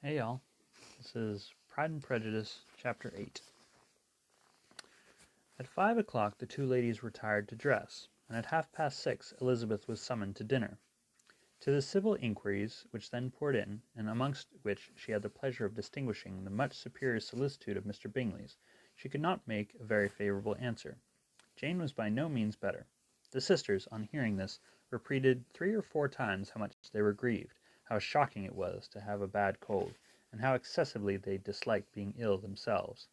Hey y'all, this is Pride and Prejudice, Chapter 8. At 5 o'clock the two ladies retired to dress, and at 6:30 Elizabeth was summoned to dinner. To the civil inquiries which then poured in, and amongst which she had the pleasure of distinguishing the much superior solicitude of Mr. Bingley's, she could not make a very favourable answer. Jane was by no means better. The sisters, on hearing this, repeated 3 or 4 times how much they were grieved, how shocking it was to have a bad cold, and how excessively they disliked being ill themselves,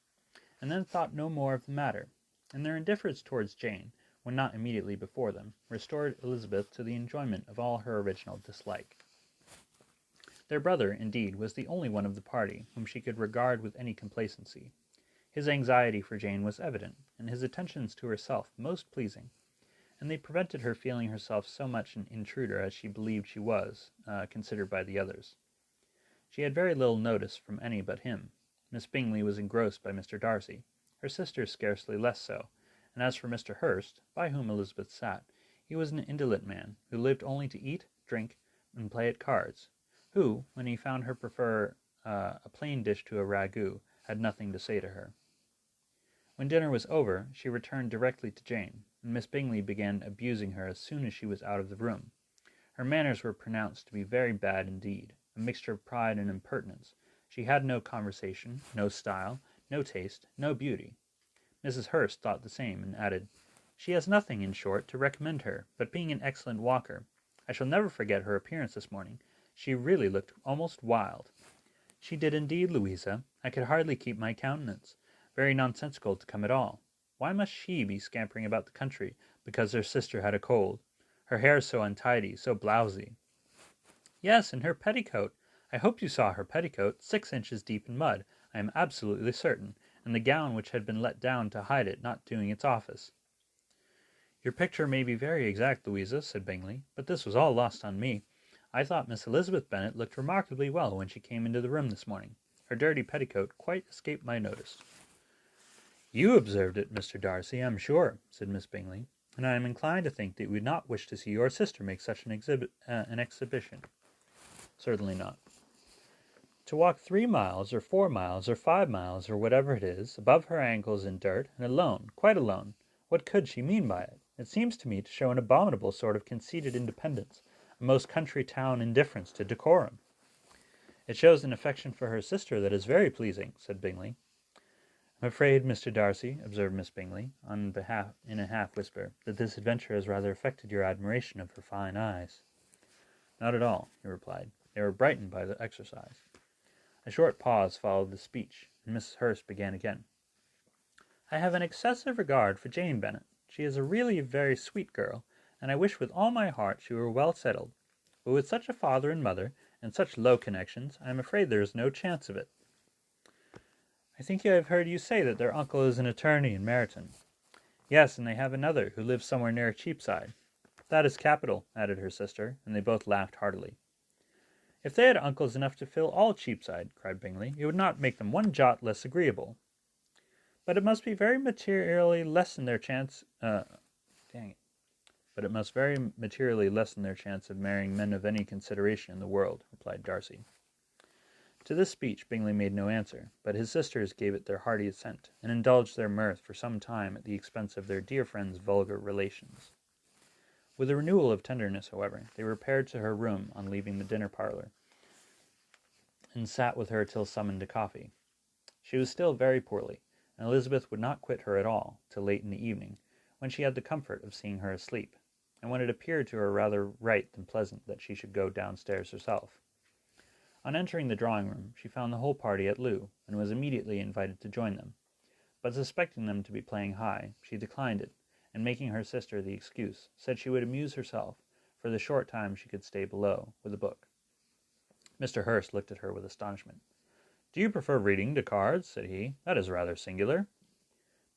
and then thought no more of the matter, and their indifference towards Jane, when not immediately before them, restored Elizabeth to the enjoyment of all her original dislike. Their brother, indeed, was the only one of the party whom she could regard with any complacency. His anxiety for Jane was evident, and his attentions to herself most pleasing, and they prevented her feeling herself so much an intruder as she believed she was, considered by the others. She had very little notice from any but him. Miss Bingley was engrossed by Mr. Darcy, her sisters scarcely less so, and as for Mr. Hurst, by whom Elizabeth sat, he was an indolent man, who lived only to eat, drink, and play at cards, who, when he found her prefer a plain dish to a ragout, had nothing to say to her. When dinner was over, she returned directly to Jane, and Miss Bingley began abusing her as soon as she was out of the room. Her manners were pronounced to be very bad indeed, a mixture of pride and impertinence. She had no conversation, no style, no taste, no beauty. Mrs. Hurst thought the same, and added, "She has nothing, in short, to recommend her, but being an excellent walker. I shall never forget her appearance this morning. She really looked almost wild." "She did indeed, Louisa. I could hardly keep my countenance. Very nonsensical to come at all. Why must she be scampering about the country because her sister had a cold? Her hair so untidy, so blousy." "Yes, and her petticoat. I hope you saw her petticoat, 6 inches deep in mud, I am absolutely certain, and the gown which had been let down to hide it not doing its office." "Your picture may be very exact, Louisa," said Bingley, "but this was all lost on me. I thought Miss Elizabeth Bennet looked remarkably well when she came into the room this morning. Her dirty petticoat quite escaped my notice." "You observed it, Mr. Darcy, I am sure," said Miss Bingley, "and I am inclined to think that you would not wish to see your sister make such an exhibition." "Certainly not." "To walk 3 miles, or 4 miles, or 5 miles, or whatever it is, above her ankles in dirt, and alone, quite alone. What could she mean by it? It seems to me to show an abominable sort of conceited independence, a most country town indifference to decorum." "It shows an affection for her sister that is very pleasing," said Bingley. "I'm afraid, Mr. Darcy," observed Miss Bingley, in a half whisper, "that this adventure has rather affected your admiration of her fine eyes." "Not at all," he replied. "They were brightened by the exercise." A short pause followed this speech, and Mrs. Hurst began again. "I have an excessive regard for Jane Bennet. She is really a very sweet girl, and I wish with all my heart she were well settled. But with such a father and mother, and such low connections, I am afraid there is no chance of it." "I think I have heard you say that their uncle is an attorney in Meryton." "Yes, and they have another, who lives somewhere near Cheapside." "That is capital," added her sister, and they both laughed heartily. "If they had uncles enough to fill all Cheapside," cried Bingley, "it would not make them one jot less agreeable." "But it must very materially lessen their chance of marrying men of any consideration in the world," replied Darcy. To this speech Bingley made no answer, but his sisters gave it their hearty assent, and indulged their mirth for some time at the expense of their dear friend's vulgar relations. With a renewal of tenderness, however, they repaired to her room on leaving the dinner parlour, and sat with her till summoned to coffee. She was still very poorly, and Elizabeth would not quit her at all till late in the evening, when she had the comfort of seeing her asleep, and when it appeared to her rather right than pleasant that she should go downstairs herself. On entering the drawing-room, she found the whole party at loo, and was immediately invited to join them, but suspecting them to be playing high, she declined it, and making her sister the excuse, said she would amuse herself, for the short time she could stay below, with a book. Mr. Hurst looked at her with astonishment. "Do you prefer reading to cards?" said he. "That is rather singular."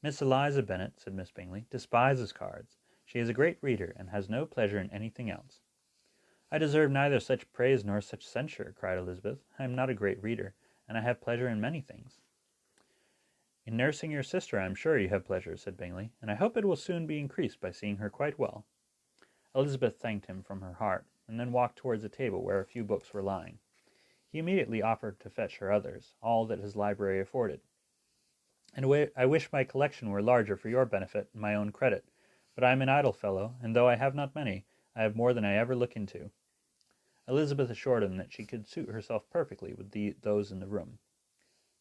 "Miss Eliza Bennet," said Miss Bingley, "despises cards. She is a great reader, and has no pleasure in anything else." "I deserve neither such praise nor such censure," cried Elizabeth. "I am not a great reader, and I have pleasure in many things." "In nursing your sister I am sure you have pleasure," said Bingley, "and I hope it will soon be increased by seeing her quite well." Elizabeth thanked him from her heart, and then walked towards a table where a few books were lying. He immediately offered to fetch her others, all that his library afforded. And I wish my collection were larger for your benefit and my own credit, but I am an idle fellow, and though I have not many, I have more than I ever look into. Elizabeth assured him that she could suit herself perfectly with those in the room.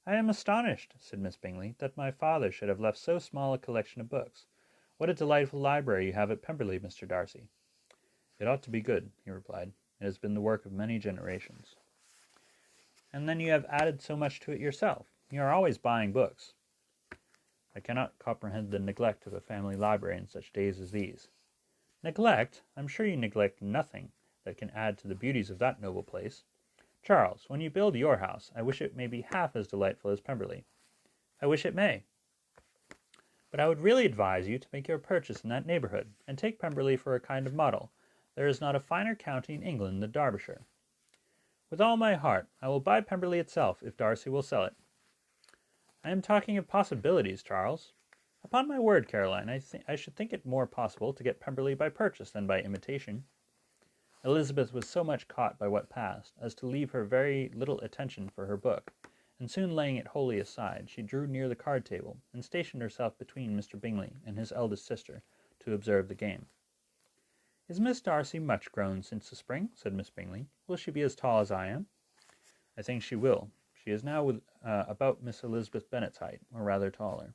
I am astonished, said Miss Bingley, that my father should have left so small a collection of books. What a delightful library you have at Pemberley, Mr. Darcy. It ought to be good, he replied. It has been the work of many generations. And then you have added so much to it yourself. You are always buying books. I cannot comprehend the neglect of a family library in such days as these. Neglect? I am sure you neglect nothing that can add to the beauties of that noble place. Charles, when you build your house, I wish it may be half as delightful as Pemberley. I wish it may. But I would really advise you to make your purchase in that neighborhood, and take Pemberley for a kind of model. There is not a finer county in England than Derbyshire. With all my heart, I will buy Pemberley itself, if Darcy will sell it. I am talking of possibilities, Charles. Upon my word, Caroline, I should think it more possible to get Pemberley by purchase than by imitation. Elizabeth was so much caught by what passed as to leave her very little attention for her book, and soon laying it wholly aside, she drew near the card table, and stationed herself between Mr. Bingley and his eldest sister to observe the game. Is Miss Darcy much grown since the spring? Said Miss Bingley. Will she be as tall as I am? I think she will. She is now about Miss Elizabeth Bennet's height, or rather taller.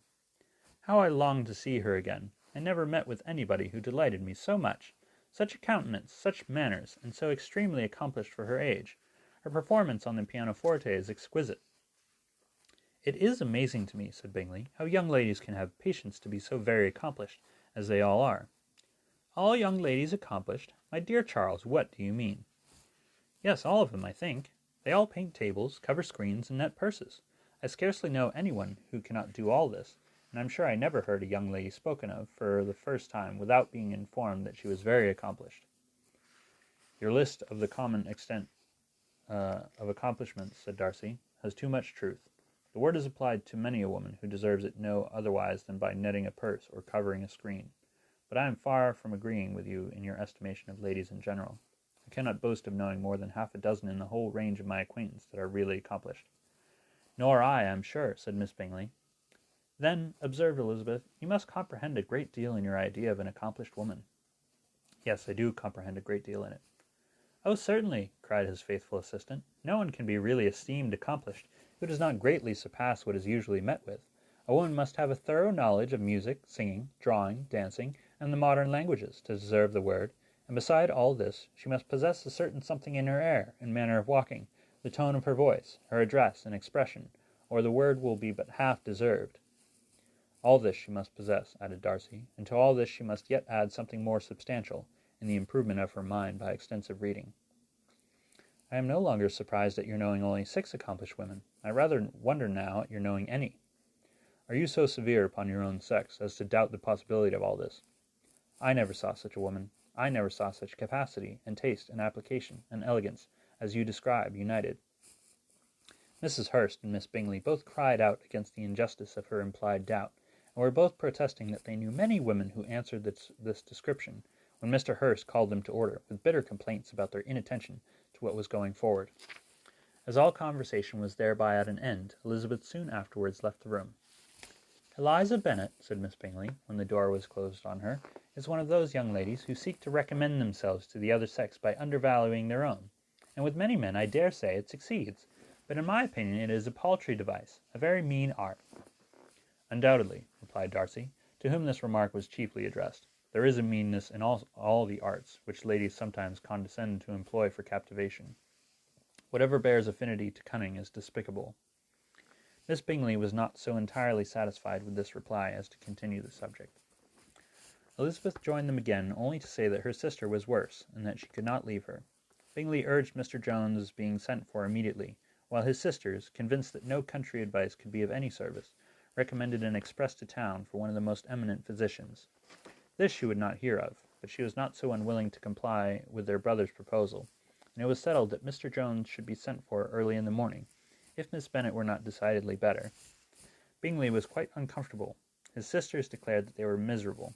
How I long to see her again! I never met with anybody who delighted me so much. Such a countenance, such manners, and so extremely accomplished for her age. Her performance on the pianoforte is exquisite. It is amazing to me, said Bingley, how young ladies can have patience to be so very accomplished, as they all are. All young ladies accomplished? My dear Charles, what do you mean? Yes, all of them, I think. They all paint tables, cover screens, and net purses. I scarcely know anyone who cannot do all this, and I'm sure I never heard a young lady spoken of for the first time without being informed that she was very accomplished. Your list of the common extent of accomplishments, said Darcy, has too much truth. The word is applied to many a woman who deserves it no otherwise than by netting a purse or covering a screen. But I am far from agreeing with you in your estimation of ladies in general. I cannot boast of knowing more than half a dozen in the whole range of my acquaintance that are really accomplished. Nor I am sure, said Miss Bingley. Then, observed Elizabeth, you must comprehend a great deal in your idea of an accomplished woman. Yes, I do comprehend a great deal in it. Oh, certainly, cried his faithful assistant. No one can be really esteemed accomplished who does not greatly surpass what is usually met with. A woman must have a thorough knowledge of music, singing, drawing, dancing, and the modern languages, to deserve the word, and beside all this, she must possess a certain something in her air and manner of walking, the tone of her voice, her address and expression, or the word will be but half deserved. All this she must possess, added Darcy, and to all this she must yet add something more substantial, in the improvement of her mind by extensive reading. I am no longer surprised at your knowing only 6 accomplished women. I rather wonder now at your knowing any. Are you so severe upon your own sex as to doubt the possibility of all this? I never saw such a woman. I never saw such capacity, and taste, and application, and elegance, as you describe, united. Mrs. Hurst and Miss Bingley both cried out against the injustice of her implied doubt, and were both protesting that they knew many women who answered this description, when Mr. Hurst called them to order, with bitter complaints about their inattention to what was going forward. As all conversation was thereby at an end, Elizabeth soon afterwards left the room. Eliza Bennet, said Miss Bingley, when the door was closed on her, is one of those young ladies who seek to recommend themselves to the other sex by undervaluing their own, and with many men I dare say it succeeds, but in my opinion it is a paltry device, a very mean art. Undoubtedly, replied Darcy, to whom this remark was chiefly addressed. There is a meanness in all the arts which ladies sometimes condescend to employ for captivation. Whatever bears affinity to cunning is despicable. Miss Bingley was not so entirely satisfied with this reply as to continue the subject. Elizabeth joined them again, only to say that her sister was worse, and that she could not leave her. Bingley urged Mr. Jones's being sent for immediately, while his sisters, convinced that no country advice could be of any service, recommended an express to town for one of the most eminent physicians. This she would not hear of, but she was not so unwilling to comply with their brother's proposal, and it was settled that Mr. Jones should be sent for early in the morning, if Miss Bennet were not decidedly better. Bingley was quite uncomfortable. His sisters declared that they were miserable.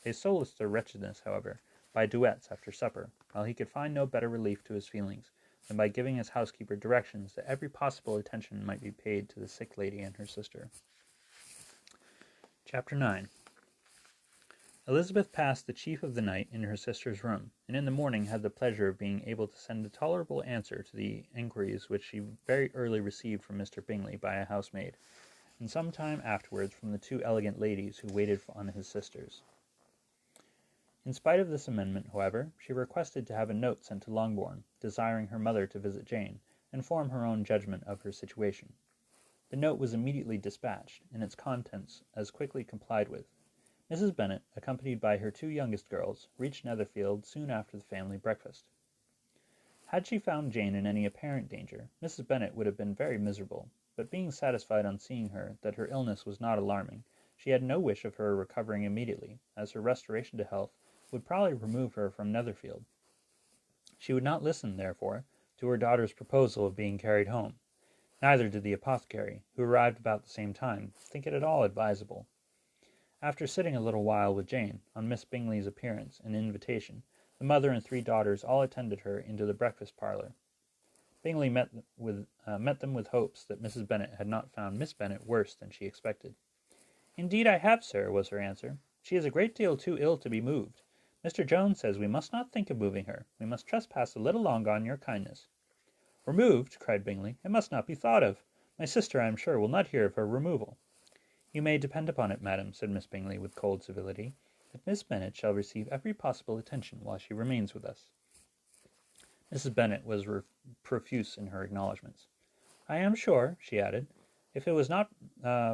They solaced their wretchedness, however, by duets after supper, while he could find no better relief to his feelings than by giving his housekeeper directions that every possible attention might be paid to the sick lady and her sister. Chapter 9. Elizabeth passed the chief of the night in her sister's room, and in the morning had the pleasure of being able to send a tolerable answer to the inquiries which she very early received from Mr. Bingley by a housemaid, and some time afterwards from the two elegant ladies who waited on his sisters. In spite of this amendment, however, she requested to have a note sent to Longbourn, desiring her mother to visit Jane, and form her own judgment of her situation. The note was immediately dispatched, and its contents as quickly complied with. Mrs. Bennet, accompanied by her two youngest girls, reached Netherfield soon after the family breakfast. Had she found Jane in any apparent danger, Mrs. Bennet would have been very miserable, but being satisfied on seeing her that her illness was not alarming, she had no wish of her recovering immediately, as her restoration to health would probably remove her from Netherfield. She would not listen, therefore, to her daughter's proposal of being carried home. Neither did the apothecary, who arrived about the same time, think it at all advisable. After sitting a little while with Jane, on Miss Bingley's appearance and invitation, the mother and three daughters all attended her into the breakfast parlour. Bingley met them with hopes that Mrs. Bennet had not found Miss Bennet worse than she expected. "Indeed I have, sir," was her answer. "She is a great deal too ill to be moved. Mr. Jones says we must not think of moving her. We must trespass a little longer on your kindness." "Removed!" cried Bingley. "It must not be thought of. My sister, I am sure, will not hear of her removal." "You may depend upon it, madam," said Miss Bingley with cold civility, "that Miss Bennet shall receive every possible attention while she remains with us." Mrs. Bennet was profuse in her acknowledgments. "I am sure," she added, "if it was not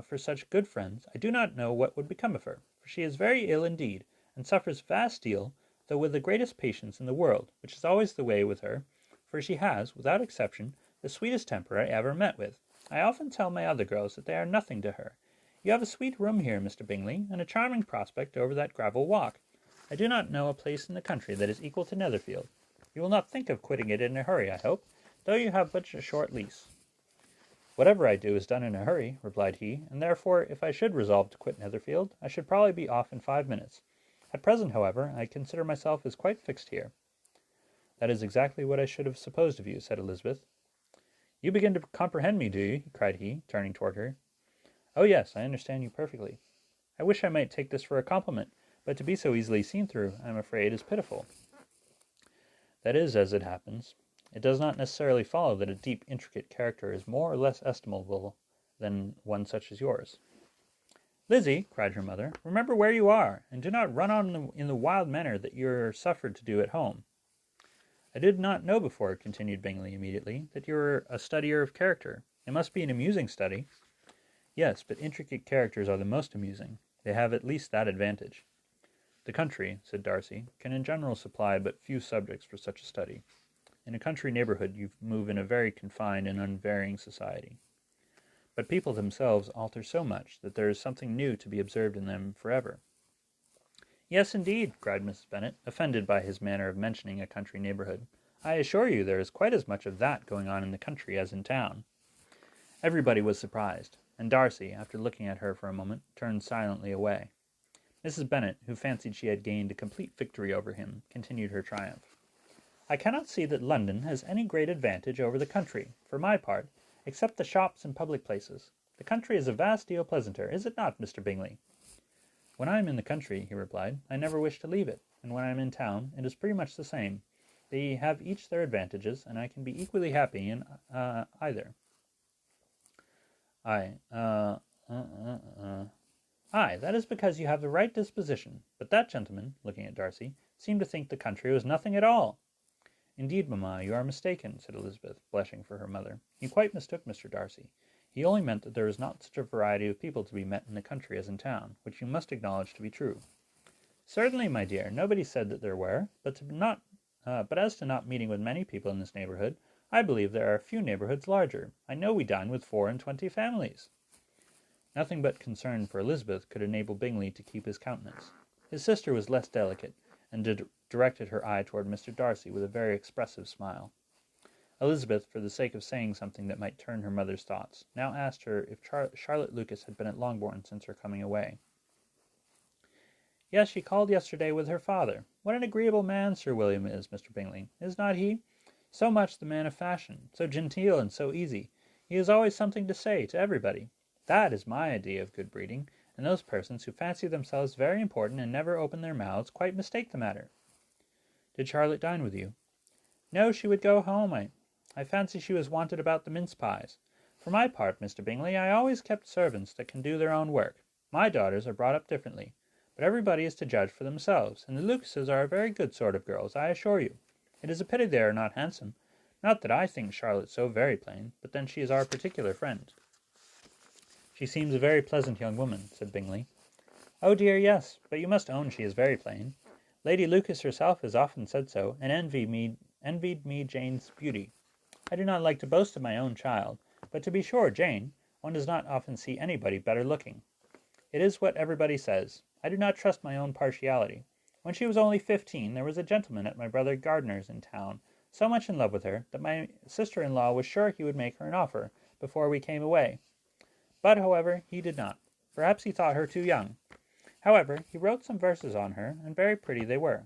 for such good friends, I do not know what would become of her, for she is very ill indeed, and suffers a vast deal, though with the greatest patience in the world, which is always the way with her, for she has, without exception, the sweetest temper I ever met with. I often tell my other girls that they are nothing to her. You have a sweet room here, Mr. Bingley, and a charming prospect over that gravel walk. I do not know a place in the country that is equal to Netherfield. You will not think of quitting it in a hurry, I hope, though you have but a short lease." "Whatever I do is done in a hurry," replied he, "and therefore, if I should resolve to quit Netherfield, I should probably be off in 5 minutes. At present, however, I consider myself as quite fixed here." "That is exactly what I should have supposed of you," said Elizabeth. "You begin to comprehend me, do you?" cried he, turning toward her. "Oh yes, I understand you perfectly. I wish I might take this for a compliment, but to be so easily seen through, I am afraid, is pitiful." "That is as it happens. It does not necessarily follow that a deep, intricate character is more or less estimable than one such as yours." "Lizzie," cried her mother, "remember where you are, and do not run on in the wild manner that you are suffered to do at home." "I did not know before," continued Bingley immediately, "that you were a studier of character. It must be an amusing study." "Yes, but intricate characters are the most amusing. They have at least that advantage." "The country," said Darcy, "can in general supply but few subjects for such a study. In a country neighbourhood you move in a very confined and unvarying society. But people themselves alter so much that there is something new to be observed in them forever." "Yes, indeed," cried Mrs. Bennet, offended by his manner of mentioning a country neighbourhood. "I assure you there is quite as much of that going on in the country as in town." Everybody was surprised, and Darcy, after looking at her for a moment, turned silently away. Mrs. Bennet, who fancied she had gained a complete victory over him, continued her triumph. "I cannot see that London has any great advantage over the country, for my part, except the shops and public places. The country is a vast deal pleasanter, is it not, Mr. Bingley?" "When I am in the country," he replied, "I never wish to leave it, and when I am in town, it is pretty much the same. They have each their advantages, and I can be equally happy in either." "Aye, Aye, that is because you have the right disposition, but that gentleman," looking at Darcy, "seemed to think the country was nothing at all." "Indeed, mamma, you are mistaken," said Elizabeth, blushing for her mother. "You quite mistook Mr. Darcy. He only meant that there is not such a variety of people to be met in the country as in town, which you must acknowledge to be true." "Certainly, my dear, nobody said that there were, but as to not meeting with many people in this neighbourhood, I believe there are few neighbourhoods larger. I know we dine with 24 families." Nothing but concern for Elizabeth could enable Bingley to keep his countenance. His sister was less delicate, and directed her eye toward Mr. Darcy with a very expressive smile. Elizabeth, for the sake of saying something that might turn her mother's thoughts, now asked her if Charlotte Lucas had been at Longbourn since her coming away. "Yes, she called yesterday with her father. What an agreeable man Sir William is, Mr. Bingley, is not he? So much the man of fashion, so genteel and so easy. He has always something to say to everybody. That is my idea of good breeding, and those persons who fancy themselves very important and never open their mouths quite mistake the matter. Did Charlotte dine with you? No, she would go home. I fancy she was wanted about the mince pies. For my part, Mr. Bingley, I always kept servants that can do their own work. My daughters are brought up differently, but everybody is to judge for themselves, and the Lucases are a very good sort of girls, I assure you. It is a pity they are not handsome. Not that I think Charlotte so very plain, but then she is our particular friend. She seems a very pleasant young woman, said Bingley. Oh dear, yes, but you must own she is very plain. Lady Lucas herself has often said so, and envied me Jane's beauty. I do not like to boast of my own child, but to be sure, Jane, one does not often see anybody better looking. It is what everybody says. I do not trust my own partiality. When she was only 15, there was a gentleman at my brother Gardiner's in town, so much in love with her, that my sister-in-law was sure he would make her an offer before we came away. But, however, he did not. Perhaps he thought her too young. However, he wrote some verses on her, and very pretty they were.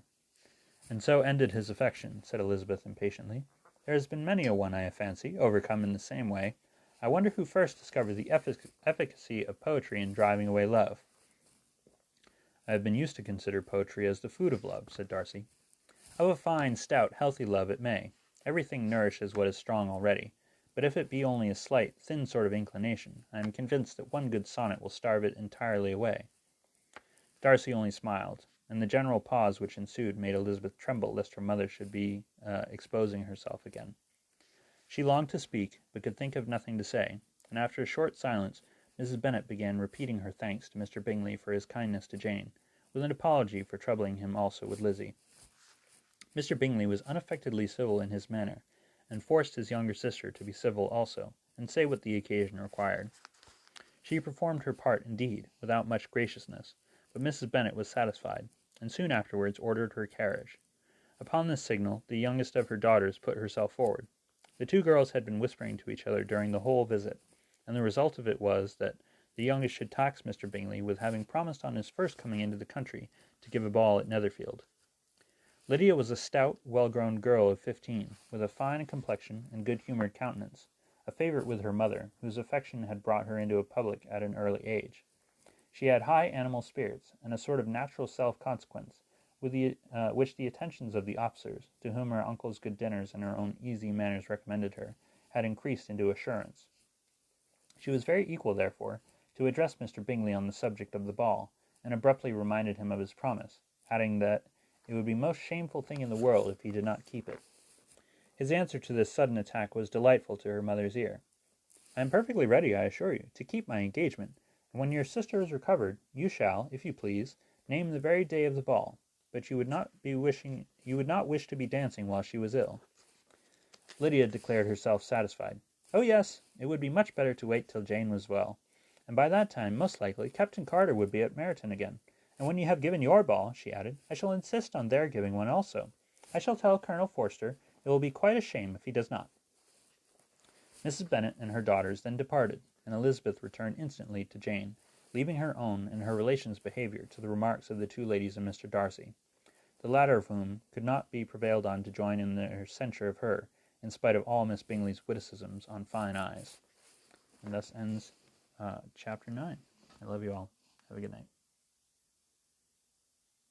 And so ended his affection, said Elizabeth impatiently. There has been many a one, I fancy, overcome in the same way. I wonder who first discovered the efficacy of poetry in driving away love. I have been used to consider poetry as the food of love, said Darcy. Of a fine, stout, healthy love it may. Everything nourishes what is strong already. But if it be only a slight, thin sort of inclination, I am convinced that one good sonnet will starve it entirely away. Darcy only smiled, and the general pause which ensued made Elizabeth tremble lest her mother should be exposing herself again. She longed to speak, but could think of nothing to say, and after a short silence, Mrs. Bennet began repeating her thanks to Mr. Bingley for his kindness to Jane, with an apology for troubling him also with Lizzie. Mr. Bingley was unaffectedly civil in his manner, and forced his younger sister to be civil also, and say what the occasion required. She performed her part, indeed, without much graciousness, but Mrs. Bennet was satisfied, and soon afterwards ordered her carriage. Upon this signal, the youngest of her daughters put herself forward. The two girls had been whispering to each other during the whole visit, and the result of it was that the youngest should tax Mr. Bingley with having promised on his first coming into the country to give a ball at Netherfield. Lydia was a stout, well-grown girl of 15, with a fine complexion and good-humoured countenance, a favourite with her mother, whose affection had brought her into a public at an early age. She had high animal spirits, and a sort of natural self-consequence, which the attentions of the officers, to whom her uncle's good dinners and her own easy manners recommended her, had increased into assurance. She was very equal, therefore, to address Mr. Bingley on the subject of the ball, and abruptly reminded him of his promise, adding that it would be the most shameful thing in the world if he did not keep it. His answer to this sudden attack was delightful to her mother's ear. I am perfectly ready, I assure you, to keep my engagement, and when your sister is recovered, you shall, if you please, name the very day of the ball, but you would not wish to be dancing while she was ill. Lydia declared herself satisfied. Oh yes, it would be much better to wait till Jane was well, and by that time, most likely, Captain Carter would be at Meryton again. And when you have given your ball, she added, I shall insist on their giving one also. I shall tell Colonel Forster it will be quite a shame if he does not. Mrs. Bennet and her daughters then departed, and Elizabeth returned instantly to Jane, leaving her own and her relations' behaviour to the remarks of the two ladies and Mr. Darcy, the latter of whom could not be prevailed on to join in their censure of her, in spite of all Miss Bingley's witticisms on fine eyes. And thus ends Chapter 9. I love you all. Have a good night.